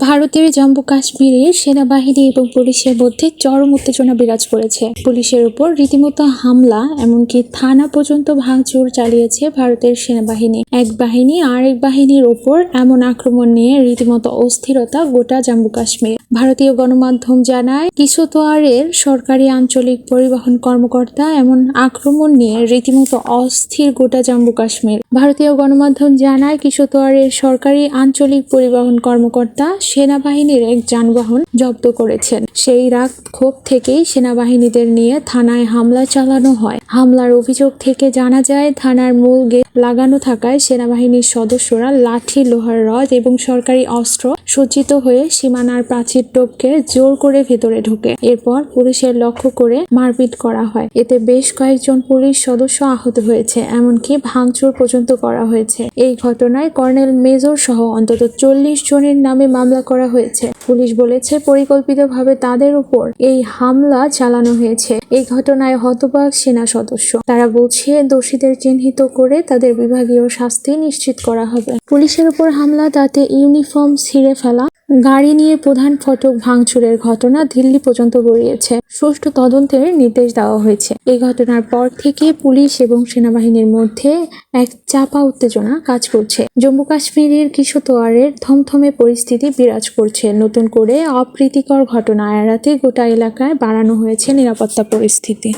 ভারতের জম্মু কাশ্মীরে সেনাবাহিনী এবং পুলিশের মধ্যে চরম উত্তেজনা বিরাজ করেছে। পুলিশের উপর রীতিমতো হামলা, এমনকি থানা পর্যন্ত ভাঙচুর চালিয়েছে ভারতের সেনাবাহিনী। এক বাহিনী আরেক বাহিনীর ওপর এমন আক্রমণ নিয়ে রীতিমতো অস্থিরতা গোটা জম্মু কাশ্মীর। ভারতীয় গণমাধ্যম জানায়, কিশতওয়াড়ের সরকারি আঞ্চলিক পরিবহন কর্মকর্তা এমন আক্রমণ নিয়ে রীতিমতো অস্থির গোটা জম্মু কাশ্মীর। ভারতীয় গণমাধ্যম জানায়, কিশতওয়াড়ের সরকারি আঞ্চলিক পরিবহন কর্মকর্তা সেনাবাহিনীর এক যানবাহন জব্দ করেছেন। সেই রাগ ক্ষোভ থেকেই সেনাবাহিনীদের নিয়ে থানায় হামলা চালানো হয়। হামলার অভিযোগ থেকে জানা যায়, থানার মূল গেট লাগানো থাকায় সেনাবাহিনীর সদস্যরা লাঠি, লোহার রড এবং সরকারি অস্ত্র সজ্জিত হয়ে সীমানার প্রাচীর টপকে জোর করে ভেতরে ঢোকে। এরপর পুলিশের লক্ষ্য করে মারপিট করা হয়। এতে বেশ কয়েকজন পুলিশ সদস্য আহত হয়েছে, এমনকি ভাঙচুর পর্যন্ত করা হয়েছে। এই ঘটনায় কর্নেল, মেজর সহ অন্তত 40 জনের নামে মামলা করা হয়েছে। পুলিশ বলেছে, পরিকল্পিতভাবে তাদের উপর এই হামলা চালানো হয়েছে। এই ঘটনায় হতবাক সেনা সদস্য। তারা বলছে, দোষীদের চিহ্নিত করে তাদের বিভাগীয় শাস্তি নিশ্চিত করা হবে। পুলিশের উপর হামলা, তাতে ইউনিফর্ম ছিঁড়ে ফেলা, গাড়ি নিয়ে প্রধান ফটক ভাঙচুরের ঘটনা দিল্লি পর্যন্ত গড়িয়েছে। সুষ্ঠু তদন্তের নির্দেশ দেওয়া হয়েছে। এই ঘটনার পর থেকে পুলিশ এবং সেনাবাহিনীর মধ্যে এক চাপা উত্তেজনা কাজ করছে। জম্মু কাশ্মীরের কিশতওয়াড়ের থমথমে পরিস্থিতি বিরাজ করছে। নতুন করে অপ্রীতিকর ঘটনা এড়াতে গোটা এলাকায় বাড়ানো হয়েছে নিরাপত্তা পরিস্থিতি।